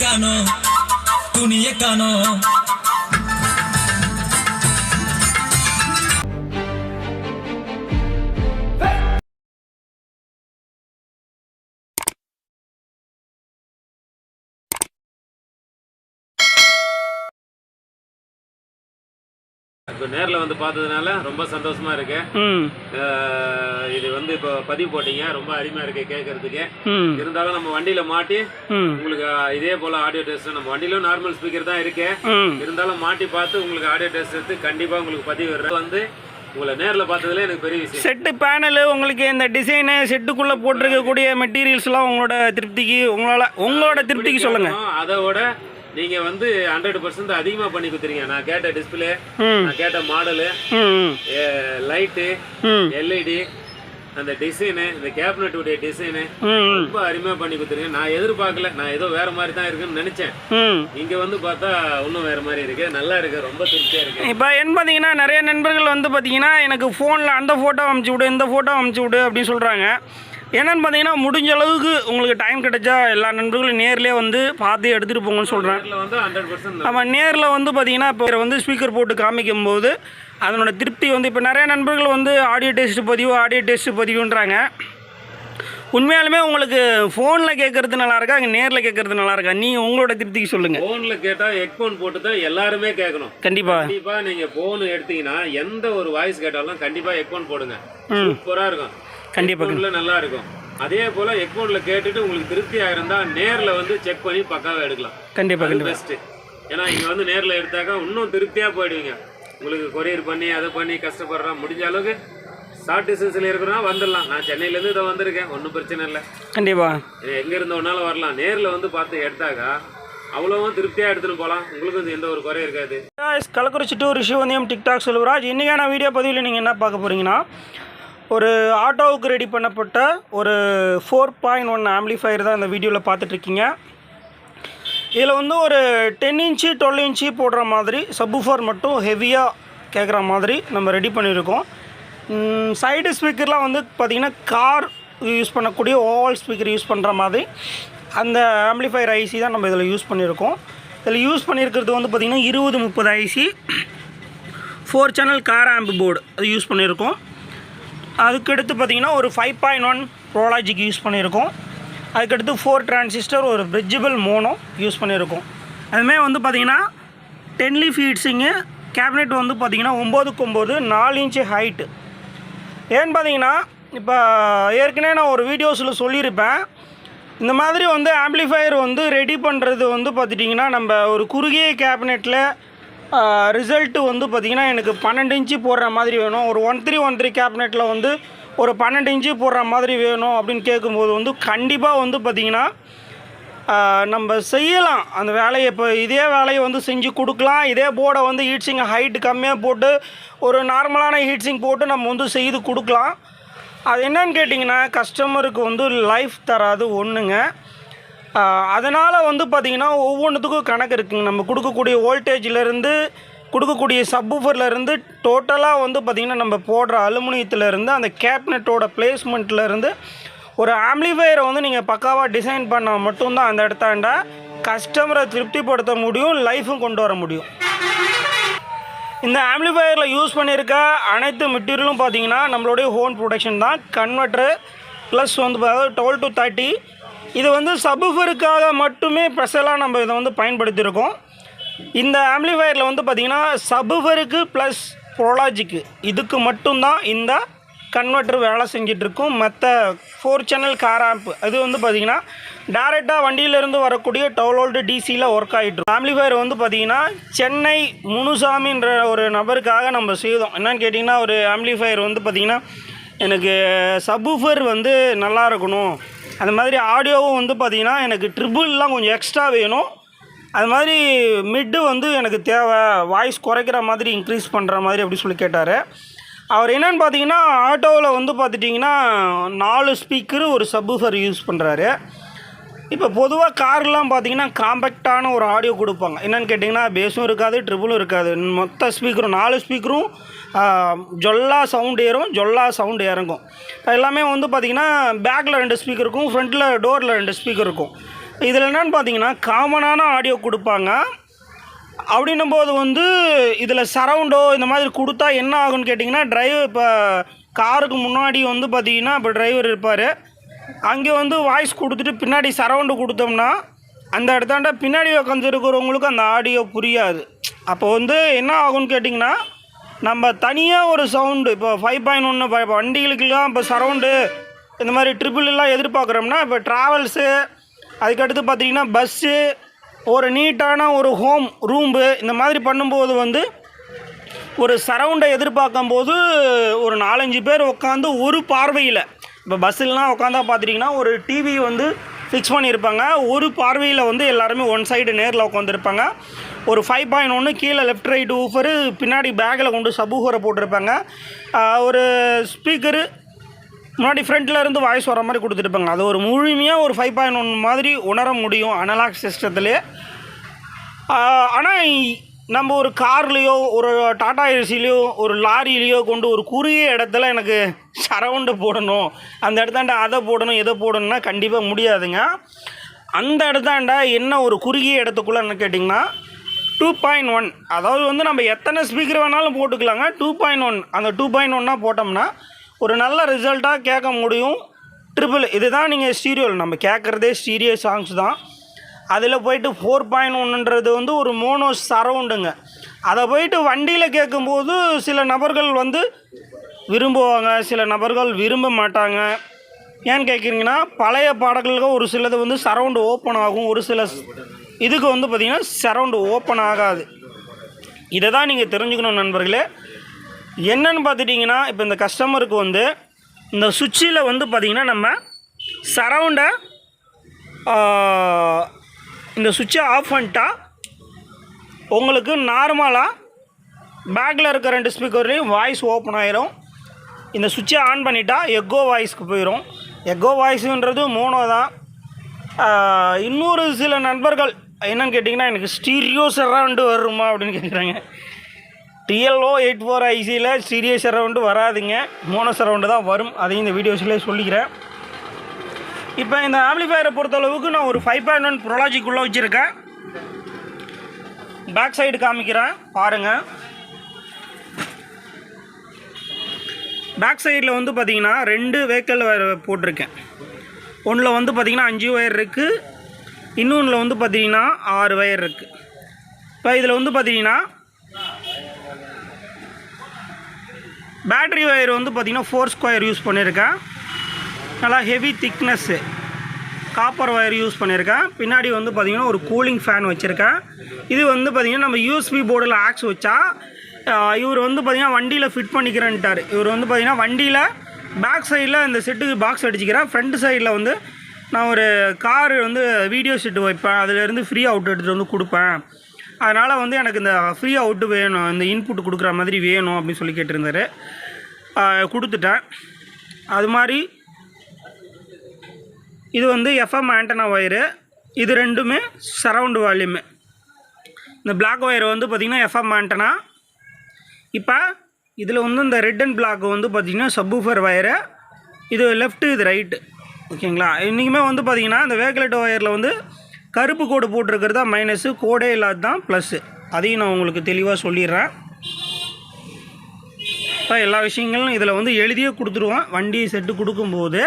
காணோம் துணிய காணோம் இப்போ நேரில் வந்து பார்த்ததுனால ரொம்ப சந்தோஷமா இருக்கு. இது வந்து இப்போ பதிவு போட்டீங்க, ரொம்ப அருமையா இருக்கு கேட்கறதுக்கு. இருந்தாலும் நம்ம வண்டியில மாட்டி உங்களுக்கு இதே போல ஆடியோ டெஸ்ட் நம்ம வண்டியிலும் நார்மல் ஸ்பீக்கர் தான் இருக்கு. இருந்தாலும் மாட்டி பார்த்து உங்களுக்கு ஆடியோ டெஸ்ட் எடுத்து கண்டிப்பா உங்களுக்கு பதிவு வந்து உங்களை நேரில் பார்த்ததுல எனக்கு பெரிய விஷயம். செட்டு பேனலு உங்களுக்கு இந்த டிசைனு செட்டுக்குள்ளே போட்டிருக்கக்கூடிய மெட்டீரியல்ஸ்லாம் உங்களோட திருப்திக்கு உங்களோட திருப்திக்கு சொல்லுங்க. அதோட நீங்க வந்து 100% அதிகமா பண்ணி கொடுத்துறீங்க. நான் கேட்ட டிஸ்பிளே, நான் கேட்ட மாடலு, லைட்டு, எல்இடி, அந்த டிசைனு, இந்த கேபினட்டுடைய டிசைனு ரொம்ப அருமையா பண்ணி கொடுத்துருங்க. நான் எதிர்பார்க்கல, நான் ஏதோ வேற மாதிரி தான் இருக்குன்னு நினைச்சேன். இங்க வந்து பார்த்தா இன்னும் வேற மாதிரி இருக்கு, நல்லா இருக்கு, ரொம்ப திருப்தியா இருக்கு. இப்போ என்ன பார்த்தீங்கன்னா நிறைய நண்பர்கள் வந்து பார்த்தீங்கன்னா எனக்கு ஃபோனில் அந்த ஃபோட்டோ அமுச்சு விடு, இந்த ஃபோட்டோ அமுச்சு விடு அப்படின்னு சொல்கிறாங்க. என்னென்னு பார்த்தீங்கன்னா முடிஞ்ச அளவுக்கு உங்களுக்கு டைம் கிடைச்சா எல்லா நண்பர்களும் நேர்லேயே வந்து பார்த்து எடுத்துகிட்டு போங்கன்னு சொல்கிறேன். ஆமாம், நேரில் வந்து பார்த்தீங்கன்னா இப்போ வந்து ஸ்பீக்கர் போட்டு காமிக்கும் போது அதனோட திருப்தி வந்து இப்போ நிறைய நண்பர்கள் வந்து ஆடியோ டெஸ்ட் பதிவுன்றாங்க. உண்மையாலுமே உங்களுக்கு ஃபோனில் கேட்குறது நல்லா இருக்கா, அங்கே நேரில் கேட்குறது நல்லா இருக்கா? நீங்கள் உங்களோட திருப்திக்கு சொல்லுங்கள். ஃபோனில் கேட்டால் ஹெட்ஃபோன் போட்டு தான் எல்லாருமே கேட்கணும். கண்டிப்பாக நீங்கள் ஃபோன் எடுத்தீங்கன்னா எந்த ஒரு வாய்ஸ் கேட்டாலும் கண்டிப்பாக ஹெட்ஃபோன் போடுங்க, சூப்பராக இருக்கும். கண்டிப்பாக நல்லா இருக்கும். அதே போல ஹெட்ஃபோன்ல கேட்டுட்டு உங்களுக்கு திருப்தியா இருந்தா நேர்ல வந்து செக் பண்ணி பக்காவா எடுக்கலாம். கண்டிப்பா பெஸ்ட். ஏன்னா இங்க வந்து நேர்ல எடுத்தாக்கா இன்னும் திருப்தியா போயிடுவீங்க. உங்களுக்கு கொரியர் பண்ணி அதை பண்ணி கஷ்டப்படுறோம், முடிஞ்ச அளவுக்கு ஷார்ட் டிஸ்டன்ஸ்ல இருக்கிறோம் வந்துடலாம். நான் சென்னையில இருந்து இதை வந்திருக்கேன், ஒன்றும் பிரச்சனை இல்லை. கண்டிப்பா எங்க இருந்தோம்னாலும் வரலாம். நேர்ல வந்து பார்த்து எடுத்தாக்கா அவ்வளவும் திருப்தியாக எடுத்துகிட்டு போகலாம். உங்களுக்கு எந்த ஒரு குறை இருக்காது. Kallakurichi to Rishivandiyam TikTok Selvaraj. இன்றைக்கான வீடியோ பதிவில் நீங்கள் என்ன பார்க்க போகிறீங்கன்னா, ஒரு ஆட்டோவுக்கு ரெடி பண்ணப்பட்ட ஒரு 4.1 ஆம்பிளிஃபையர் தான் இந்த வீடியோவில் பார்த்துட்ருக்கீங்க. இதில் வந்து ஒரு 10 இன்ச்சு 12 இன்ச்சு போடுற மாதிரி சப்வூஃபர் மட்டும் ஹெவியாக கேட்குற மாதிரி நம்ம ரெடி பண்ணியிருக்கோம். சைடு ஸ்பீக்கர்லாம் வந்து பார்த்திங்கன்னா கார் யூஸ் பண்ணக்கூடிய ஓவல் ஸ்பீக்கர் யூஸ் பண்ணுற மாதிரி அந்த ஆம்பிளிஃபையர் ஐசி தான் நம்ம இதில் யூஸ் பண்ணியிருக்கோம். இதில் யூஸ் பண்ணியிருக்கிறது வந்து பார்த்திங்கன்னா 2030 ஐசி 4 சேனல் கார் ஆம்பு போர்டு அது யூஸ் பண்ணியிருக்கோம். அதுக்கடுத்து பார்த்திங்கன்னா ஒரு 5.1 ப்ரோலாஜிக் யூஸ் பண்ணியிருக்கோம். அதுக்கடுத்து 4 டிரான்சிஸ்டர் ஒரு பிரிட்ஜபிள் மோனோ யூஸ் பண்ணியிருக்கோம். அதுமாதிரி வந்து பார்த்திங்கன்னா 10 லீஃப் ஹீட்ஸிங்கு கேபினெட் வந்து பார்த்திங்கன்னா 9x9 4 இன்ச்சு ஹைட்டு. ஏன்னு பார்த்தீங்கன்னா இப்போ ஏற்கனவே நான் ஒரு வீடியோஸில் சொல்லியிருப்பேன், இந்த மாதிரி வந்து ஆம்பிளிஃபையர் வந்து ரெடி பண்ணுறது வந்து பார்த்துட்டிங்கன்னா நம்ம ஒரு குறுகிய கேபினெட்டில் ரிசல்ட்டு வந்து பார்த்திங்கன்னா எனக்கு 12 இன்ச்சு போடுற மாதிரி வேணும், ஒரு 1313 கேபினெட்டில் வந்து ஒரு 12 இன்ச்சு போடுற மாதிரி வேணும் அப்படின்னு கேட்கும்போது வந்து கண்டிப்பாக வந்து பார்த்திங்கன்னா நம்ம செய்யலாம் அந்த வேலையை. இப்போ இதே வேலையை வந்து செஞ்சு கொடுக்கலாம். இதே போர்டை வந்து ஹீட்ஸிங் ஹைட்டு கம்மியாக போட்டு ஒரு நார்மலான ஹீட்ஸிங் போட்டு நம்ம வந்து செய்து கொடுக்கலாம். அது என்னன்னு கேட்டிங்கன்னா கஸ்டமருக்கு வந்து லைஃப் தராது ஒன்றுங்க. அதனால் வந்து பார்த்திங்கன்னா ஒவ்வொன்றுத்துக்கும் கணக்கு இருக்குங்க. நம்ம கொடுக்கக்கூடிய வோல்டேஜிலேருந்து கொடுக்கக்கூடிய சப்வூஃபர்லேருந்து டோட்டலாக வந்து பார்த்திங்கன்னா நம்ம போடுற அலுமினியத்துலேருந்து அந்த கேபினட்டோட பிளேஸ்மெண்ட்லேருந்து ஒரு ஆம்பிளிஃபையரை வந்து நீங்கள் பக்காவாக டிசைன் பண்ணால் மட்டும்தான் அந்த இடத்தாண்ட கஸ்டமரை திருப்திப்படுத்த முடியும், லைஃபும் கொண்டு வர முடியும். இந்த ஆம்பிளிஃபையரில் யூஸ் பண்ணியிருக்க அனைத்து மெட்டீரியலும் பார்த்திங்கன்னா நம்மளுடைய ஹோம் ப்ரொடக்ஷன் தான். கன்வெர்ட்ரு ப்ளஸ் வந்து 12 to 30 இது வந்து சப்வூஃபருக்காக மட்டுமே ஸ்பெஷலாக நம்ம இதை வந்து பயன்படுத்தியிருக்கோம். இந்த ஆம்பிளிஃபையரில் வந்து பார்த்திங்கன்னா சப்வூஃபருக்கு ப்ளஸ் ப்ரோலாஜிக்கு இதுக்கு மட்டும்தான் இந்த கன்வெர்ட்டர் வேலை செஞ்சிட்ருக்கும். மற்ற 4 சேனல் கார் ஆம்ப் அது வந்து பார்த்திங்கன்னா டேரெக்டாக வண்டியிலேருந்து வரக்கூடிய 12 வோல்ட் டிசியில் ஒர்க் ஆகிட்ருக்கும். ஆம்பிளிஃபையர் வந்து பார்த்திங்கன்னா சென்னை முனுசாமின்ற ஒரு நபருக்காக நம்ம செய்தோம். என்னென்னு கேட்டிங்கன்னா ஒரு ஆம்பிளிஃபையர் வந்து பார்த்திங்கன்னா எனக்கு சப்வூஃபர் வந்து நல்லா இருக்கணும், அது மாதிரி ஆடியோவும் வந்து பார்த்திங்கன்னா எனக்கு ட்ரிபிள்லாம் கொஞ்சம் எக்ஸ்ட்ரா வேணும், அது மாதிரி மிட்டு வந்து எனக்கு தேவை, வாய்ஸ் குறைக்கிற மாதிரி இன்க்ரீஸ் பண்ணுற மாதிரி அப்படி சொல்லி கேட்டார். அவர் என்னென்னு பார்த்தீங்கன்னா ஆட்டோவில் வந்து பார்த்துட்டிங்கன்னா 4 ஸ்பீக்கரு ஒரு சப்வூஃபர் யூஸ் பண்ணுறாரு. இப்போ பொதுவாக கார்லாம் பார்த்தீங்கன்னா காம்பேக்டான ஒரு ஆடியோ கொடுப்பாங்க. என்னென்னு கேட்டிங்கன்னா பேஸும் இருக்காது, ட்ரிபிளும் இருக்காது, மொத்த ஸ்பீக்கரும் 4 ஸ்பீக்கரும் ஜொல்லா சவுண்டு ஏறும், ஜொல்லா சவுண்டு இறங்கும். எல்லாமே வந்து பார்த்திங்கன்னா பேக்கில் 2 ஸ்பீக்கர் இருக்கும், ஃப்ரண்ட்டில் டோரில் 2 ஸ்பீக்கர் இருக்கும். இதில் என்னென்னு பார்த்தீங்கன்னா காமனான ஆடியோ கொடுப்பாங்க. அப்படின்னும் போது வந்து இதில் சரவுண்டோ இந்த மாதிரி கொடுத்தா என்ன ஆகுன்னு கேட்டிங்கன்னா, இப்போ காருக்கு முன்னாடி வந்து பார்த்திங்கன்னா இப்போ டிரைவர் இருப்பார், அங்கே வந்து வாய்ஸ் கொடுத்துட்டு பின்னாடி சரவுண்டு கொடுத்தோம்னா அந்த இடத்தாண்ட பின்னாடி உட்காந்துருக்கிறவங்களுக்கு அந்த ஆடியோ புரியாது. அப்போ வந்து என்ன ஆகுன்னு கேட்டிங்கன்னா, நம்ம தனியாக ஒரு சவுண்டு இப்போ 5.1 இப்போ வண்டிகளுக்கெல்லாம் இப்போ சரவுண்டு இந்த மாதிரி ட்ரிபிள்லாம் எதிர்பார்க்குறோம்னா, இப்போ ட்ராவல்ஸு, அதுக்கடுத்து பார்த்திங்கன்னா பஸ்ஸு, ஒரு நீட்டான ஒரு ஹோம் ரூம்பு இந்த மாதிரி பண்ணும்போது வந்து ஒரு சரவுண்டை எதிர்பார்க்கும்போது ஒரு 4-5 பேர் உட்காந்து ஒரு பார்வையில், இப்போ பஸ்ஸுலாம் உட்காந்தா பார்த்துட்டிங்கன்னா ஒரு டிவி வந்து ஃபிக்ஸ் பண்ணியிருப்பாங்க, ஒரு பார்வையில் வந்து எல்லாருமே ஒன் சைடு நேரில் உட்காந்துருப்பாங்க. ஒரு 5.1 கீழே லெஃப்ட் ரைட் ஊஃபரு, பின்னாடி பேக்கில் கொண்டு சபூஃபரை போட்டிருப்பாங்க, ஒரு ஸ்பீக்கரு முன்னாடி ஃப்ரண்ட்டில் இருந்து வாய்ஸ் வர மாதிரி கொடுத்துருப்பாங்க. அது ஒரு முழுமையாக ஒரு 5.1 மாதிரி உணர முடியும் அனலாக் சிஸ்டத்துலேயே. ஆனால் நம்ம ஒரு கார்லேயோ ஒரு டாடா ஏசிலேயோ ஒரு லாரிலேயோ கொண்டு ஒரு குறுகிய இடத்துல எனக்கு சரவுண்டு போடணும், அந்த இடத்தாண்ட அதை போடணும் இதை போடணும்னா கண்டிப்பாக முடியாதுங்க. அந்த இடத்தாண்ட என்ன ஒரு குறுகிய இடத்துக்குள்ளேன்னு கேட்டிங்கன்னா 2.1, அதாவது வந்து நம்ம எத்தனை ஸ்பீக்கர் வேணாலும் போட்டுக்கலாங்க. 2.1 அந்த 2.1 போட்டோம்னா ஒரு நல்ல ரிசல்ட்டாக கேட்க முடியும். ட்ரிபிள் இதுதான் நீங்கள் ஸ்டீரியோவில் நம்ம கேட்குறதே ஸ்டீரியோ சாங்ஸ் தான். அதில் போய்ட்டு 4.1ன்றது வந்து ஒரு மோனோ சரவுண்டுங்க. அதை போய்ட்டு வண்டியில் கேட்கும்போது சில நபர்கள் வந்து விரும்புவாங்க, சில நபர்கள் விரும்ப மாட்டாங்க. ஏன்னு கேட்குறீங்கன்னா, பழைய பாடல்களுக்கு ஒரு சிலது வந்து சரவுண்டு ஓப்பன் ஆகும், ஒரு சில இதுக்கு வந்து பார்த்திங்கன்னா சரவுண்டு ஓப்பன் ஆகாது. இதை தான் நீங்கள் தெரிஞ்சுக்கணும் நண்பர்களே. என்னென்னு பார்த்துட்டிங்கன்னா, இப்போ இந்த கஸ்டமருக்கு வந்து இந்த சுவிட்சில் வந்து பார்த்திங்கன்னா நம்ம சரவுண்டை இந்த சுவிட்சை ஆஃப் பண்ணிட்டா உங்களுக்கு நார்மலாக பேக்கில் இருக்க 2 ஸ்பீக்கர்லேயும் வாய்ஸ் ஓப்பன் ஆகிரும். இந்த சுவிட்சை ஆன் பண்ணிட்டா எக்கோ வாய்ஸ்க்கு போயிடும். எக்கோ வாய்ஸுன்றது மோனோ தான். இன்னொரு சில நண்பர்கள் என்னென்னு கேட்டிங்கன்னா, எனக்கு ஸ்டீரியோ சரவுண்டு வருமா அப்படின்னு கேட்குறாங்க. TLO 84 ஐசியில் ஸ்டீரியோ சரவுண்டு வராதுங்க, மோனோ சரவுண்டு தான் வரும். அதையும் இந்த வீடியோஸ்லேயே சொல்லிக்கிறேன். இப்போ இந்த ஆம்ப்ளிஃபயரை பொறுத்தளவுக்கு நான் ஒரு 5.1 ப்ரோலாஜிக்குள்ளே வச்சுருக்கேன். பேக் சைடு காமிக்கிறேன் பாருங்கள். பேக் சைடில் வந்து பார்த்திங்கன்னா 2 வெஹிக்கிள் வயர் போட்டிருக்கேன். ஒன்றில் வந்து பார்த்திங்கன்னா 5 வயர் இருக்குது, இன்னொன்றில் வந்து பார்த்திங்கன்னா 6 வயர் இருக்குது. இப்போ இதில் வந்து பார்த்திங்கன்னா பேட்ரி வயர் வந்து பார்த்திங்கன்னா 4 ஸ்கொயர் யூஸ் பண்ணியிருக்கேன். நல்லா heavy thickness copper wire use பண்ணியிருக்கேன். பின்னாடி வந்து பார்த்திங்கன்னா ஒரு கூலிங் ஃபேன் வச்சுருக்கேன். இது வந்து பார்த்திங்கன்னா நம்ம USB போர்டில் ஆக்ஸ் வச்சா இவர் வந்து பார்த்திங்கன்னா வண்டியில் ஃபிட் பண்ணிக்கிறேன்ட்டார். இவர் வந்து பார்த்திங்கன்னா வண்டியில் பேக் சைடில் இந்த செட்டுக்கு பாக்ஸ் அடிச்சுக்கிறேன், ஃப்ரண்ட் சைடில் வந்து நான் ஒரு கார் வந்து வீடியோ செட்டு வைப்பேன், அதிலேருந்து ஃப்ரீ அவுட் எடுத்துகிட்டு வந்து கொடுப்பேன். அதனால் வந்து எனக்கு இந்த ஃப்ரீ அவுட்டு வேணும், இந்த இன்புட் கொடுக்குற மாதிரி வேணும் அப்படின்னு சொல்லி கேட்டிருந்தார். கொடுத்துட்டேன். அது மாதிரி இது வந்து எஃப்எம் ஆண்டனா ஒயரு, இது ரெண்டுமே சரவுண்டு வால்யூமு. இந்த பிளாக் ஒயர் வந்து பார்த்திங்கன்னா எஃப்எம் ஆண்டனா. இப்போ இதில் வந்து இந்த ரெட் அண்ட் பிளாக் வந்து பார்த்திங்கன்னா சப்வூஃபர் ஒயரு, இது லெஃப்ட்டு இது ரைட்டு. ஓகேங்களா? இன்றைக்குமே வந்து பார்த்திங்கன்னா இந்த வேக்லெட் ஒயரில் வந்து கருப்பு கோடு போட்டிருக்கிறது தான் மைனஸு, கோடே இல்லாது தான் ப்ளஸ்ஸு. அதையும் நான் உங்களுக்கு தெளிவாக சொல்லிடுறேன். இப்போ எல்லா விஷயங்களும் இதில் வந்து எழுதியே கொடுத்துருவோம் வண்டி செட்டு கொடுக்கும்போது.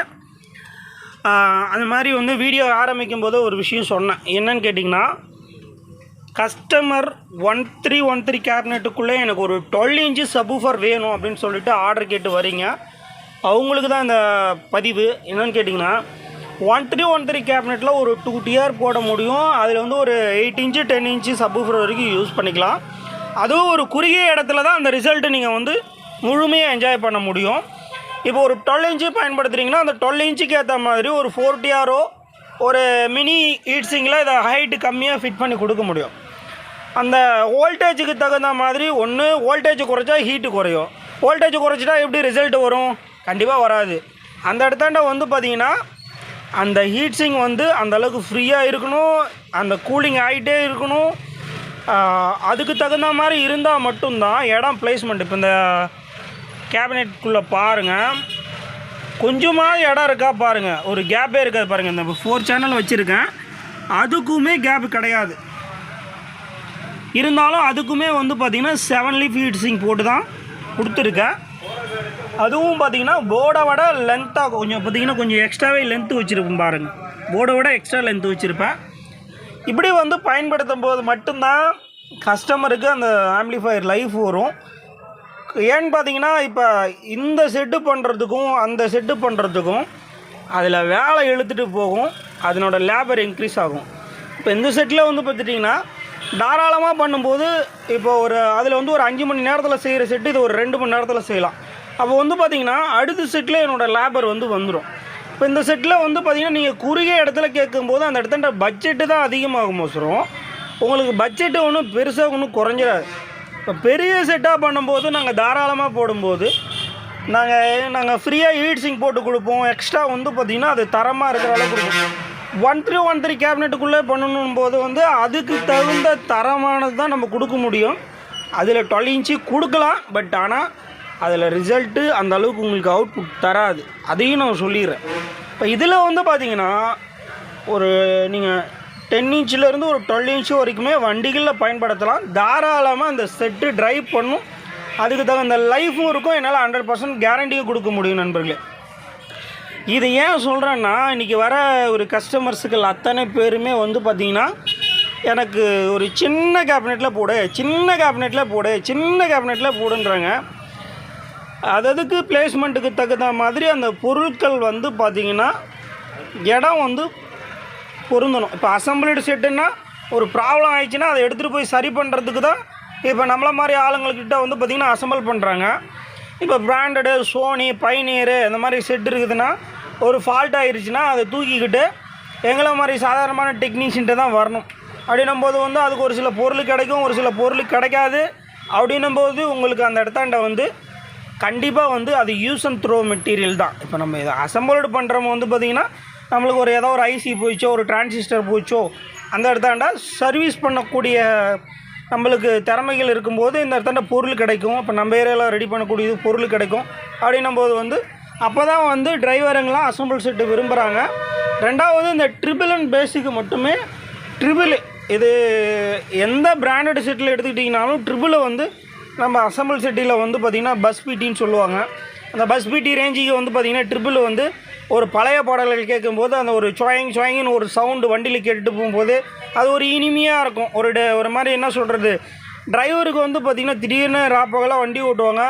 அது மாதிரி வந்து வீடியோ ஆரம்பிக்கும் போது ஒரு விஷயம் சொன்னேன். என்னன்னு கேட்டிங்கன்னா, கஸ்டமர் 1313 கேபினெட்டுக்குள்ளே எனக்கு ஒரு 12 இன்ச்சு சப்வூஃபர் வேணும் அப்படின்னு சொல்லிட்டு ஆர்டர் கேட்டு வரீங்க. அவங்களுக்கு தான் இந்த பதிவு. என்னென்னு கேட்டிங்கன்னா, 1313 கேபினெட்டில் ஒரு 2 டிஆர் போட முடியும். அதில் வந்து ஒரு 8 இன்ச்சு 10 இன்ச்சு சப்வூஃபர் வரைக்கும் யூஸ் பண்ணிக்கலாம். அதுவும் ஒரு குறுகிய இடத்துல தான் அந்த ரிசல்ட்டு நீங்கள் வந்து முழுமையாக என்ஜாய் பண்ண முடியும். இப்போ ஒரு 12 இன்ச்சு பயன்படுத்துகிறீங்கன்னா அந்த 12 இன்ச்சுக்கு ஏற்ற மாதிரி ஒரு 4 டிஆரோ ஒரு மினி ஹீட்ஸிங்கில் இதை ஹைட்டு கம்மியாக ஃபிட் பண்ணி கொடுக்க முடியும். அந்த வோல்டேஜுக்கு தகுந்த மாதிரி ஒன்று வோல்டேஜ் குறைச்சா ஹீட்டு குறையும், வோல்டேஜ் குறைச்சிட்டா எப்படி ரிசல்ட் வரும்? கண்டிப்பாக வராது. அந்த இடத்தாண்ட வந்து பார்த்திங்கன்னா அந்த ஹீட்ஸிங் வந்து அந்தளவுக்கு ஃப்ரீயாக இருக்கணும், அந்த கூலிங் ஆகிட்டே இருக்கணும். அதுக்கு தகுந்த மாதிரி இருந்தால் மட்டும்தான் இடம் பிளேஸ்மெண்ட். இப்போ இந்த கேபினெட்டுக்குள்ளே பாருங்கள், கொஞ்சமாக இடம் இருக்கா பாருங்கள், ஒரு கேப்பே இருக்காது பாருங்கள். இந்த 4 சேனல் வச்சுருக்கேன், அதுக்குமே கேப் கிடையாது. இருந்தாலும் அதுக்குமே வந்து பார்த்திங்கன்னா 7 லீஃப் ஹீட் சிங்க் போட்டு தான் கொடுத்துருக்கேன். அதுவும் பார்த்திங்கன்னா போர்டை விட லென்த்தாக கொஞ்சம் எக்ஸ்ட்ராவே லென்த்து வச்சுருப்பேன் பாருங்கள். போர்டை விட எக்ஸ்ட்ரா லென்த்து வச்சுருப்பேன். இப்படி வந்து பயன்படுத்தும் போது மட்டும்தான் கஸ்டமருக்கு அந்த ஆம்ப்ளிஃபையர் லைஃப் வரும். ஏன்னு பார்த்தீங்கன்னா இப்போ இந்த செட்டு பண்ணுறதுக்கும் அந்த செட்டு பண்ணுறதுக்கும் அதில் வேலை இழுத்துட்டு போகும், அதனோட லேபர் இன்க்ரீஸ் ஆகும். இப்போ இந்த செட்டில் வந்து பார்த்துட்டிங்கன்னா தாராளமாக பண்ணும்போது இப்போ அதில் வந்து ஒரு 5 மணி நேரத்தில் செய்கிற செட்டு இது ஒரு 2 மணி நேரத்தில் செய்யலாம். அப்போ வந்து பார்த்திங்கன்னா அடுத்த செட்டில் என்னோடய லேபர் வந்து வந்துடும். இப்போ இந்த செட்டில் வந்து பார்த்திங்கன்னா நீங்கள் குறுகிய இடத்துல கேட்கும்போது அந்த இடத்துல பட்ஜெட்டு தான் அதிகமாகும் அவசரம். உங்களுக்கு பட்ஜெட்டு ஒன்றும் பெருசாக ஒன்றும் குறைஞ்சிடாது. இப்போ பெரிய செட்டாக பண்ணும்போது நாங்கள் தாராளமாக போடும்போது நாங்கள் ஃப்ரீயாக ஹீட் சிங்க் போட்டு கொடுப்போம். எக்ஸ்ட்ரா வந்து பார்த்திங்கன்னா அது தரமாக இருக்கிற அளவுக்கு கொடுப்போம். 1313 கேபினெட்டுக்குள்ளே பண்ணணும் போது வந்து அதுக்கு தகுந்த தரமானது தான் நம்ம கொடுக்க முடியும். அதில் 12 இன்ச்சு கொடுக்கலாம், பட் ஆனால் அதில் ரிசல்ட்டு அந்த அளவுக்கு உங்களுக்கு அவுட்புட் தராது. அதையும் நான் சொல்லிடுறேன். இப்போ இதில் வந்து பார்த்திங்கன்னா நீங்கள் 10 இன்ச்சிலேருந்து ஒரு 12 இன்ச்சு வரைக்குமே வண்டிகளில் பயன்படுத்தலாம். தாராளமாக அந்த செட்டு ட்ரைவ் பண்ணும், அதுக்கு தகுந்த லைஃப்பும் இருக்கும். என்னால் 100% கேரண்டியும் கொடுக்க முடியும் நண்பர்களே. இது ஏன் சொல்கிறேன்னா, இன்றைக்கி வர ஒரு கஸ்டமர்ஸுகள் அத்தனை பேருமே வந்து பார்த்திங்கன்னா எனக்கு ஒரு சின்ன கேபினெட்டில் போடுன்றாங்க. அதுக்கு பிளேஸ்மெண்ட்டுக்கு தகுந்த மாதிரி அந்த பொருட்கள் வந்து பார்த்திங்கன்னா இடம் வந்து பொருந்தணும். இப்போ அசம்பிள்டு செட்டுன்னா ஒரு ப்ராப்ளம் ஆயிடுச்சுன்னா அதை எடுத்துகிட்டு போய் சரி பண்ணுறதுக்கு தான் இப்போ நம்மள மாதிரி ஆளுங்கள்கிட்ட வந்து பார்த்திங்கன்னா அசம்பிள் பண்ணுறாங்க. இப்போ பிராண்டடு சோனி பைனியரு இந்த மாதிரி செட் இருக்குதுன்னா ஒரு ஃபால்ட் ஆகிருச்சுன்னா அதை தூக்கிக்கிட்டு எங்களை மாதிரி சாதாரணமான டெக்னீஷியன்ட்டு தான் வரணும். அப்படின்னும் போது வந்து அதுக்கு ஒரு சில பொருள் கிடைக்கும், ஒரு சில பொருள் கிடைக்காது. அப்படின்னும் போது உங்களுக்கு அந்த இடத்தாண்ட வந்து கண்டிப்பாக வந்து அது யூஸ் அண்ட் த்ரோ மெட்டீரியல் தான். இப்போ நம்ம இதை அசம்பிள்டு பண்ணுறவங்க வந்து பார்த்திங்கன்னா நம்மளுக்கு ஏதோ ஒரு ஐசி போயிச்சோ, ஒரு டிரான்சிஸ்டர் போயிச்சோ, அந்த இடத்தாண்ட சர்வீஸ் பண்ணக்கூடிய நம்மளுக்கு திறமைகள் இருக்கும்போது இந்த இடத்தாண்ட பொருள் கிடைக்கும். இப்போ நம்ம ஏரியாவில் ரெடி பண்ணக்கூடியது பொருள் கிடைக்கும். அப்படின்னும் போது வந்து அப்போ தான் வந்து டிரைவருங்களாம் அசம்பிள் செட்டு விரும்புகிறாங்க. ரெண்டாவது இந்த ட்ரிபிள் அண்ட் பேஸுக்கு மட்டுமே இது எந்த பிராண்டட் செட்டில் எடுத்துக்கிட்டிங்கனாலும் ட்ரிபிளை வந்து நம்ம அசம்பிள் செட்டில் வந்து பார்த்திங்கன்னா பஸ் பிடின்னு சொல்லுவாங்க. அந்த பஸ் பிடி ரேஞ்சுக்கு வந்து பார்த்திங்கன்னா ட்ரிபிள் வந்து ஒரு பழைய பாடல்கள் கேட்கும்போது அந்த ஒரு சுவாயின்னு ஒரு சவுண்டு வண்டியில் கேட்டுட்டு போகும்போது அது ஒரு இனிமையாக இருக்கும். ஒரு மாதிரி என்ன சொல்கிறது, டிரைவருக்கு வந்து பார்த்திங்கன்னா திடீர்னு ராப்பகலாக வண்டி ஓட்டுவாங்க,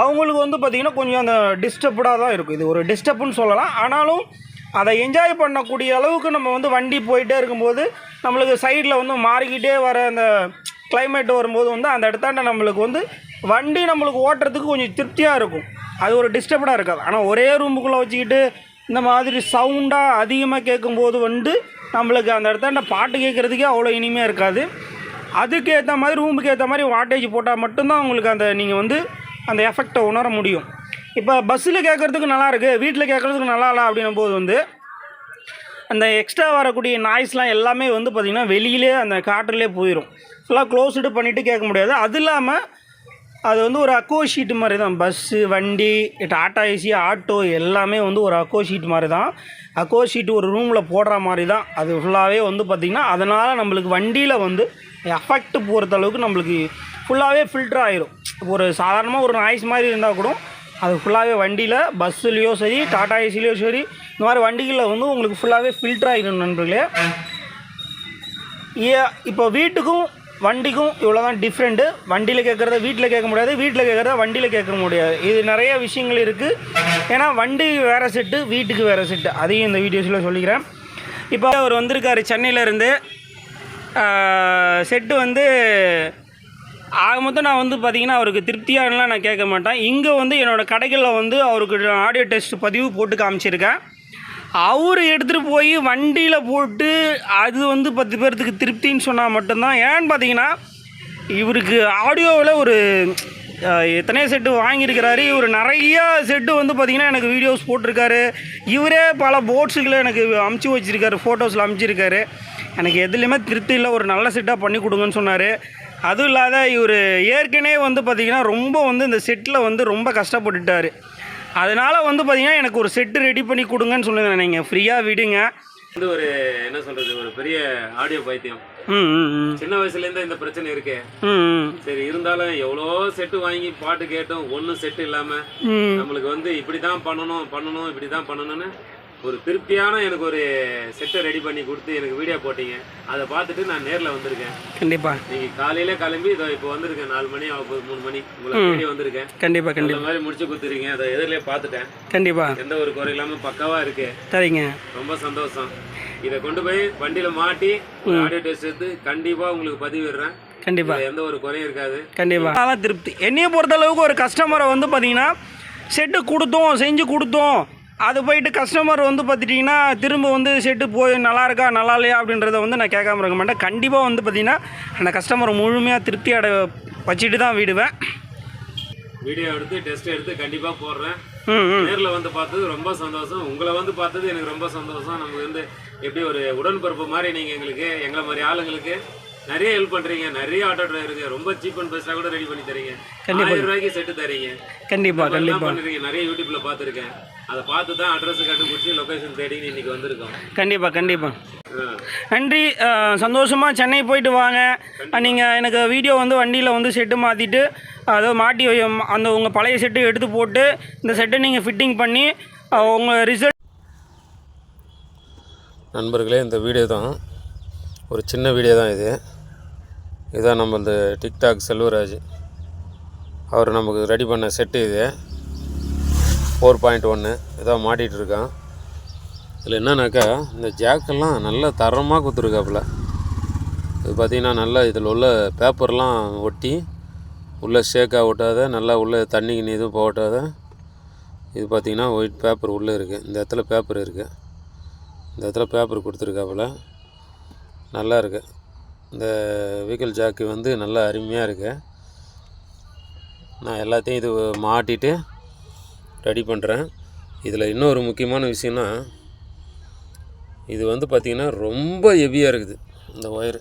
அவங்களுக்கு வந்து பார்த்திங்கன்னா கொஞ்சம் அந்த டிஸ்டர்ப்டாக தான் இருக்கும். இது ஒரு டிஸ்டர்ப்னு சொல்லலாம். ஆனாலும் அதை என்ஜாய் பண்ணக்கூடிய அளவுக்கு நம்ம வந்து வண்டி போயிட்டே இருக்கும்போது நம்மளுக்கு சைடில் வந்து மாறிக்கிட்டே வர அந்த கிளைமேட் வரும்போது வந்து அந்த இடத்தாண்ட நம்மளுக்கு வந்து வண்டி நம்மளுக்கு ஓட்டுறதுக்கு கொஞ்சம் திருப்தியாக இருக்கும். அது ஒரு டிஸ்டர்படாக இருக்காது. ஆனால் ஒரே ரூமுக்குள்ளே வச்சுக்கிட்டு இந்த மாதிரி சவுண்டாக அதிகமாக கேட்கும்போது வந்து நம்மளுக்கு அந்த இடத்தாண்ட பாட்டு கேட்குறதுக்கே அவ்வளோ இனிமையாக இருக்காது. அதுக்கு ஏற்ற மாதிரி ரூமுக்கு ஏற்ற மாதிரி வாட்டேஜ் போட்டால் மட்டும்தான் உங்களுக்கு அந்த நீங்கள் வந்து அந்த எஃபெக்டை உணர முடியும். இப்போ பஸ்ஸில் கேட்குறதுக்கு நல்லாயிருக்கு, வீட்டில் கேட்குறதுக்கு நல்லா இல்லை அப்படின்னும் போது வந்து அந்த எக்ஸ்ட்ரா வரக்கூடிய நாய்ஸ்லாம் எல்லாமே வந்து பார்த்திங்கன்னா வெளியிலே அந்த காற்றுலே போயிடும். ஃபுல்லாக க்ளோஸ்டு பண்ணிவிட்டு கேட்க முடியாது. அது இல்லாமல் அது வந்து ஒரு அக்கோ ஷீட்டு மாதிரி தான். பஸ்ஸு, வண்டி, டாட்டா ஏசி, ஆட்டோ எல்லாமே வந்து ஒரு அக்கோ ஷீட் மாதிரி தான். அக்கோ ஷீட்டு ஒரு ரூமில் போடுற மாதிரி தான் அது ஃபுல்லாகவே வந்து பார்த்திங்கன்னா. அதனால் நம்மளுக்கு வண்டியில் வந்து எஃபெக்ட் போகிறது அளவுக்கு நம்மளுக்கு ஃபுல்லாகவே ஃபில்டர் ஆகிரும். ஒரு சாதாரணமாக ஒரு நாய்ஸ் மாதிரி இருந்தால் கூட அது ஃபுல்லாகவே வண்டியில் பஸ்ஸுலேயோ சரி, டாட்டா ஏசிலேயோ சரி, இந்த மாதிரி வண்டிகளில் வந்து உங்களுக்கு ஃபுல்லாகவே ஃபில்டர் ஆகிடும் நண்பர்களே. இப்போ வீட்டுக்கும் வண்டிக்கும் இவ்வளோ தான் டிஃப்ரெண்ட்டு. வண்டியில் கேட்குறத வீட்டில் கேட்க முடியாது, வீட்டில் கேட்குறத வண்டியில் கேட்க முடியாது. இது நிறைய விஷயங்கள் இருக்குது. ஏன்னா வண்டி வேறு செட்டு, வீட்டுக்கு வேறு செட்டு. அதையும் இந்த வீடியோஸில் சொல்லிக்கிறேன். இப்போ அவர் வந்திருக்காரு சென்னையிலேருந்து. செட்டு வந்து ஆக மொத்தம் நான் வந்து பார்த்திங்கன்னா அவருக்கு திருப்தியானலாம் நான் கேட்க மாட்டேன். இங்கே வந்து என்னோடய கடைகளில் வந்து அவருக்கு ஆடியோ டெஸ்ட் பதிவு போட்டு காமிச்சிருக்கேன். அவர் எடுத்துகிட்டு போய் வண்டியில் போட்டு அது வந்து 10 பேர்த்துக்கு திருப்தின்னு சொன்னால் மட்டும்தான். ஏன்னு பார்த்தீங்கன்னா இவருக்கு ஆடியோவில் ஒரு எத்தனையோ செட்டு வாங்கியிருக்கிறாரு. இவர் நிறையா செட்டு வந்து பார்த்திங்கன்னா எனக்கு வீடியோஸ் போட்டிருக்காரு. இவரே பல போட்ஸுகளை எனக்கு அமுச்சு வச்சுருக்காரு, ஃபோட்டோஸில் அமுச்சிருக்காரு. எனக்கு எதுலேயுமே திருப்தி இல்லை, ஒரு நல்ல செட்டாக பண்ணி கொடுங்கன்னு சொன்னார். அதுவும் இல்லாத இவர் ஏற்கனவே வந்து பார்த்திங்கன்னா ரொம்ப வந்து இந்த செட்டில் வந்து ரொம்ப கஷ்டப்பட்டுட்டார். அதனால் வந்து பார்த்திங்கன்னா எனக்கு ஒரு செட்டு ரெடி பண்ணி கொடுங்கன்னு சொல்லுங்கள், நீங்கள் ஃப்ரீயாக விடுங்க. வந்து ஒரு என்ன சொல்கிறது, ஒரு பெரிய ஆடியோ பைத்தியம். சின்ன வயசுலேருந்து இந்த பிரச்சனை இருக்கு. சரி, இருந்தாலும் எவ்வளோ செட்டு வாங்கி பாட்டு கேட்டோம், ஒன்றும் செட்டு இல்லாமல் நம்மளுக்கு வந்து இப்படி தான் பண்ணணும் இப்படி தான் பண்ணணும்னு ஒரு திருப்தியான எனக்கு ஒரு செட்டை ரெடி பண்ணி கொடுத்து எனக்கு வீடியோ போட்டீங்க. அதை பார்த்துட்டு நான் நேரில் வந்திருக்கேன். கண்டிப்பாக நீங்கள் காலையில் கிளம்பி இதோ இப்போ வந்திருக்கேன். 4 மணி 3 மணி உங்களுக்கு வீடியோ வந்திருக்கேன். கண்டிப்பாக இந்த மாதிரி முடிச்சு கொடுத்துருங்க. அதை எதிரிலே பார்த்துட்டேன். கண்டிப்பாக எந்த ஒரு குறை இல்லாமல் பக்காவாக இருக்கு. சரிங்க, ரொம்ப சந்தோஷம். இதை கொண்டு போய் வண்டியில் மாட்டி ஆடியோ டெஸ்ட் எடுத்து கண்டிப்பாக உங்களுக்கு பதிவிடுறேன். கண்டிப்பாக எந்த ஒரு குறையும் இருக்காது. கண்டிப்பாக அதான் திருப்தி. என்னையை பொறுத்தளவுக்கு ஒரு கஸ்டமரை வந்து பார்த்தீங்கன்னா செட்டு கொடுத்தோம், செஞ்சு கொடுத்தோம், அது போயிட்டு கஸ்டமர் வந்து பார்த்துட்டிங்கன்னா திரும்ப வந்து செட்டு போய் நல்லா இருக்கா நல்லா இல்லையா அப்படின்றத வந்து நான் கேட்காம இருக்க மாட்டேன். கண்டிப்பாக வந்து பார்த்திங்கன்னா அந்த கஸ்டமரை முழுமையாக திருப்தி வச்சுட்டு தான் விடுவேன். வீடியோ எடுத்து டெஸ்ட் எடுத்து கண்டிப்பாக போடுறேன். நேரில் வந்து பார்த்தது ரொம்ப சந்தோஷம். உங்களை வந்து பார்த்தது எனக்கு ரொம்ப சந்தோஷம். நமக்கு வந்து எப்படி ஒரு உடன்பிறப்பு மாதிரி நீங்கள் எங்களை மாதிரி ஆளுங்களுக்கு நிறைய ஹெல்ப் பண்ணுறீங்க. நிறைய ஆட்டோ டிரைவருக்கு ரொம்ப சீப் அண்ட் பெஸ்ட்டாக கூட ரெடி பண்ணி தரீங்க. 1000 ரூபாய்க்கு செட்டு தரீங்க. கண்டிப்பாக பண்ணுறீங்க. நிறைய யூடியூப்பில் பார்த்துருக்கேன். அதை பார்த்து தான் அட்ரஸ் கண்டுபிடிச்சி லொக்கேஷன் தேடி இன்னைக்கு வந்திருக்கோம். கண்டிப்பாக நன்றி. சந்தோஷமாக சென்னை போயிட்டு வாங்க. நீங்கள் எனக்கு வீடியோ வந்து வண்டியில் வந்து செட்டு மாற்றிட்டு அதை மாட்டி அந்த உங்கள் பழைய செட்டு எடுத்து போட்டு இந்த செட்டை நீங்கள் ஃபிட்டிங் பண்ணி உங்கள் ரிசல்ட். நண்பர்களே, இந்த வீடியோ தான் ஒரு சின்ன வீடியோ தான். இதுதான் நம்ம இந்த டிக்டாக் செல்வராஜ் அவர் நமக்கு ரெடி பண்ண செட்டு. இது 4.1 இதான் மாட்டிகிட்டு இருக்கான். இதில் என்னன்னாக்கா இந்த ஜாக்கெல்லாம் நல்லா தரமாக கொடுத்துருக்காப்புல. இது பார்த்திங்கன்னா நல்லா இதில் உள்ள பேப்பர்லாம் ஒட்டி உள்ளே ஷேக்காக ஒட்டாத, நல்லா உள்ளே தண்ணி எதுவும் போட்டாத. இது பார்த்திங்கன்னா ஒயிட் பேப்பர் உள்ளே இருக்குது. இந்த இடத்துல பேப்பர் இருக்குது. இந்த இடத்துல பேப்பர் கொடுத்துருக்காப்புல. நல்லா இருக்குது. இந்த வெஹிக்கிள் ஜாக்கு வந்து நல்லா அருமையாக இருக்குது. நான் எல்லாத்தையும் இது மாட்டிட்டு ரெடி பண்ணுறேன். இதில் இன்னொரு முக்கியமான விஷயம்னா இது வந்து பார்த்திங்கன்னா ரொம்ப ஹெவியாக இருக்குது. இந்த ஒயரு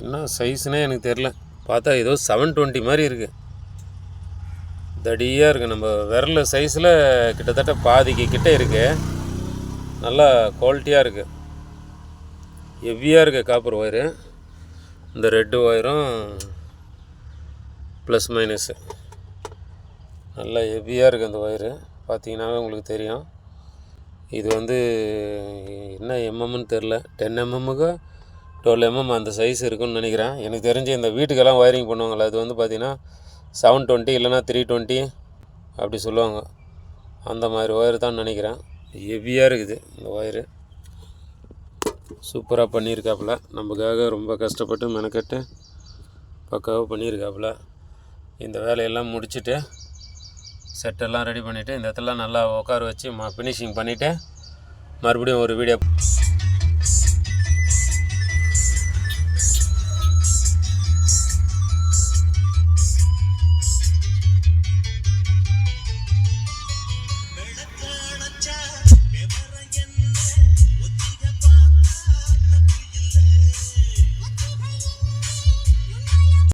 என்ன சைஸ்னே எனக்கு தெரில. பார்த்தா ஏதோ 720 மாதிரி இருக்குது. தடியாக இருக்குது. நம்ம விரல் சைஸில் கிட்டத்தட்ட பாதிக்கு கிட்டே இருக்குது. நல்லா குவாலிட்டியாக இருக்குது. ஹெவியாக இருக்குது காப்பர் ஒயரு. இந்த ரெட்டு ஒயரும் ப்ளஸ் மைனஸு நல்லா ஹெவியாக இருக்குது. அந்த ஒயரு பார்த்தீங்கன்னாவே உங்களுக்கு தெரியும். இது வந்து என்ன எம்எம்னு தெரில. 10 mm 12 mm அந்த சைஸ் இருக்குன்னு நினைக்கிறேன். எனக்கு தெரிஞ்சு இந்த வீட்டுக்கெல்லாம் ஒயரிங் பண்ணுவாங்களே அது வந்து பார்த்திங்கன்னா 720 இல்லைனா 320 அப்படி சொல்லுவாங்க. அந்த மாதிரி ஒயர் தான் நினைக்கிறேன். ஹெவியாக இருக்குது இந்த ஒயரு. சூப்பராக பண்ணியிருக்காப்புல. நமக்காக ரொம்ப கஷ்டப்பட்டு மெனக்கட்டு பக்காவாக பண்ணியிருக்காப்புல. இந்த வேலையெல்லாம் முடிச்சுட்டு செட்டெல்லாம் ரெடி பண்ணிவிட்டு இந்த இடத்துல நல்லா உட்கார வச்சு ஃபினிஷிங் பண்ணிவிட்டு மறுபடியும் ஒரு வீடியோ